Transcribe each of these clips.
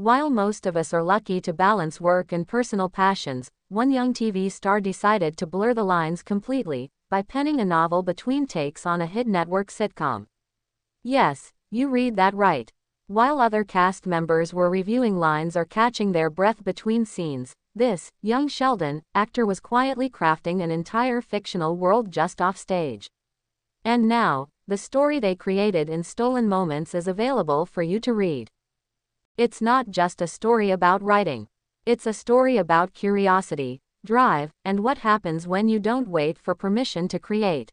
While most of us are lucky to balance work and personal passions, one young TV star decided to blur the lines completely by penning a novel between takes on a hit network sitcom. Yes, you read that right. While other cast members were reviewing lines or catching their breath between scenes, this, Young Sheldon, actor was quietly crafting an entire fictional world just off stage. And now, the story they created in stolen moments is available for you to read. It's not just a story about writing. It's a story about curiosity, drive, and what happens when you don't wait for permission to create.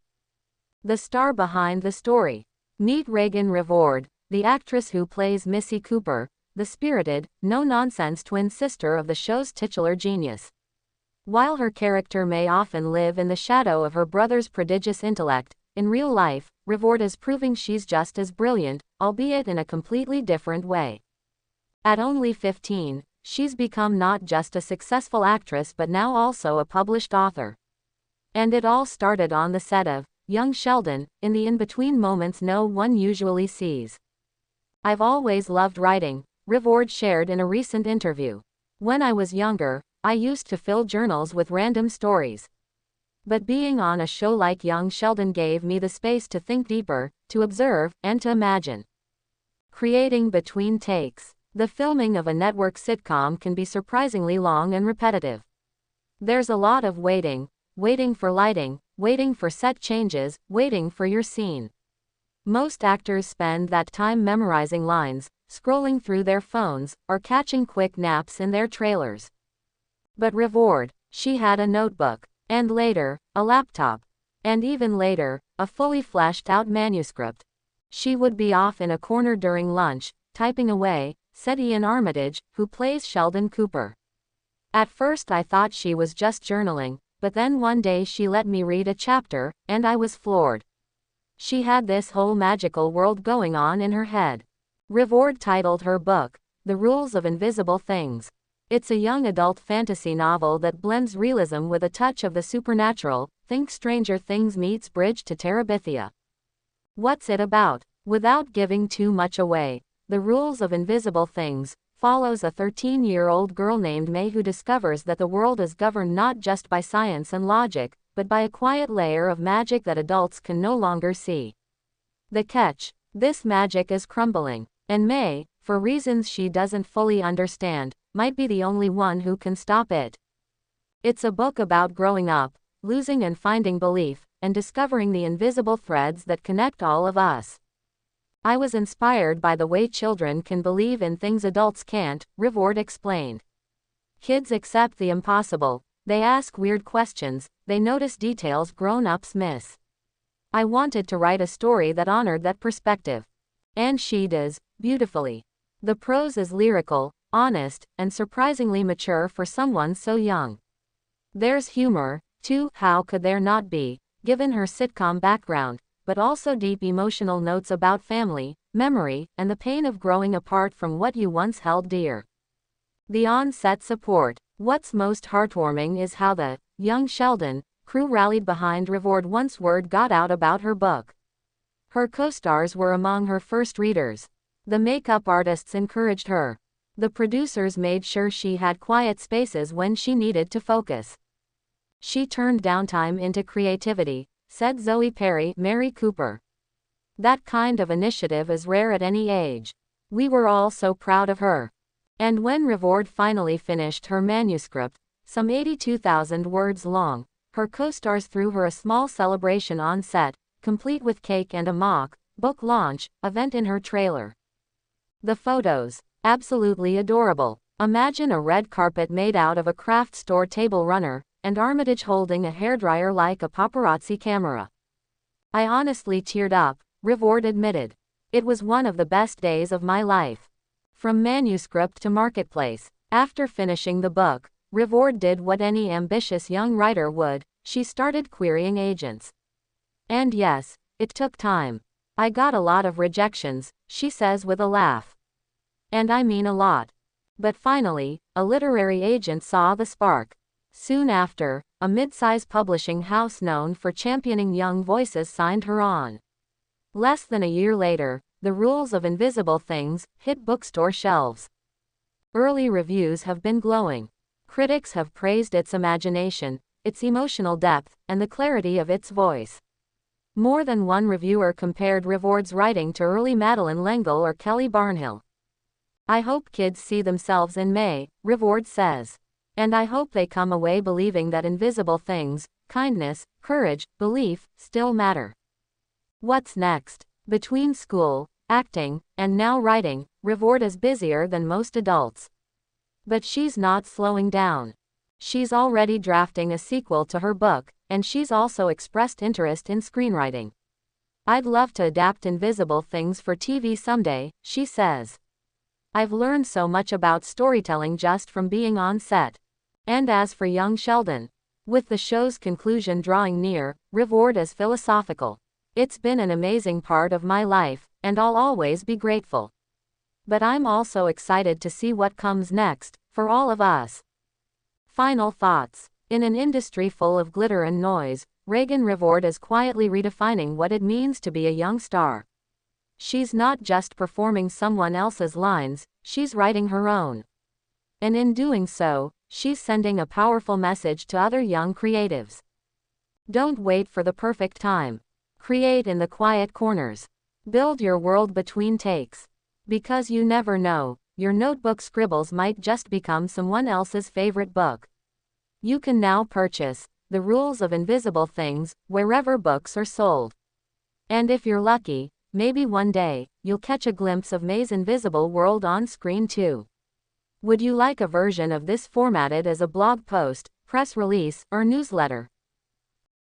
The star behind the story. Meet Regan Revord, the actress who plays Missy Cooper, the spirited, no-nonsense twin sister of the show's titular genius. While her character may often live in the shadow of her brother's prodigious intellect, in real life, Revord is proving she's just as brilliant, albeit in a completely different way. At only 15, she's become not just a successful actress but now also a published author. And it all started on the set of Young Sheldon, in the in-between moments no one usually sees. I've always loved writing, Revord shared in a recent interview. When I was younger, I used to fill journals with random stories. But being on a show like Young Sheldon gave me the space to think deeper, to observe, and to imagine. Creating between takes. The filming of a network sitcom can be surprisingly long and repetitive. There's a lot of waiting for lighting, waiting for set changes, waiting for your scene. Most actors spend that time memorizing lines, scrolling through their phones, or catching quick naps in their trailers. But Revord, she had a notebook, and later, a laptop, and even later, a fully fleshed out manuscript. She would be off in a corner during lunch, typing away, said Ian Armitage, who plays Sheldon Cooper. At first I thought she was just journaling, but then one day she let me read a chapter, and I was floored. She had this whole magical world going on in her head. Revord titled her book, The Rules of Invisible Things. It's a young adult fantasy novel that blends realism with a touch of the supernatural. Think Stranger Things meets Bridge to Terabithia. What's it about? Without giving too much away, The Rules of Invisible Things follows a 13-year-old girl named May who discovers that the world is governed not just by science and logic, but by a quiet layer of magic that adults can no longer see. The catch: this magic is crumbling, and May, for reasons she doesn't fully understand, might be the only one who can stop it. It's a book about growing up, losing and finding belief, and discovering the invisible threads that connect all of us. I was inspired by the way children can believe in things adults can't, Revord explained. Kids accept the impossible, they ask weird questions, they notice details grown-ups miss. I wanted to write a story that honored that perspective. And she does, beautifully. The prose is lyrical, honest, and surprisingly mature for someone so young. There's humor, too, how could there not be, given her sitcom background, but also deep emotional notes about family, memory, and the pain of growing apart from what you once held dear. The on-set support. What's most heartwarming is how the Young Sheldon crew rallied behind Revord once word got out about her book. Her co-stars were among her first readers. The makeup artists encouraged her. The producers made sure she had quiet spaces when she needed to focus. She turned downtime into creativity, said Zoe Perry, Mary Cooper. That kind of initiative is rare at any age. We were all so proud of her. And when Revord finally finished her manuscript, some 82,000 words long, her co-stars threw her a small celebration on set, complete with cake and a mock book launch event in her trailer. The photos, absolutely adorable. Imagine a red carpet made out of a craft store table runner, and Armitage holding a hairdryer like a paparazzi camera. I honestly teared up, Revord admitted. It was one of the best days of my life. From manuscript to marketplace. After finishing the book, Revord did what any ambitious young writer would, she started querying agents. And yes, it took time. I got a lot of rejections, she says with a laugh. And I mean a lot. But finally, a literary agent saw the spark. Soon after, a mid-size publishing house known for championing young voices signed her on. Less than a year later, The Rules of Invisible Things hit bookstore shelves. Early reviews have been glowing. Critics have praised its imagination, its emotional depth, and the clarity of its voice. More than one reviewer compared Reward's writing to early Madeline L'Engle or Kelly Barnhill. I hope kids see themselves in May, Reward says. And I hope they come away believing that invisible things, kindness, courage, belief, still matter. What's next? Between school, acting, and now writing, Reward is busier than most adults. But she's not slowing down. She's already drafting a sequel to her book, and she's also expressed interest in screenwriting. I'd love to adapt Invisible Things for TV someday, she says. I've learned so much about storytelling just from being on set. And as for Young Sheldon, with the show's conclusion drawing near, Reward is philosophical. It's been an amazing part of my life, and I'll always be grateful. But I'm also excited to see what comes next, for all of us. Final thoughts. In an industry full of glitter and noise, Reagan Reward is quietly redefining what it means to be a young star. She's not just performing someone else's lines, she's writing her own. And in doing so, she's sending a powerful message to other young creatives. Don't wait for the perfect time. Create in the quiet corners. Build your world between takes. Because you never know, your notebook scribbles might just become someone else's favorite book. You can now purchase The Rules of Invisible Things wherever books are sold. And if you're lucky, maybe one day, you'll catch a glimpse of May's invisible world on screen too. Would you like a version of this formatted as a blog post, press release, or newsletter?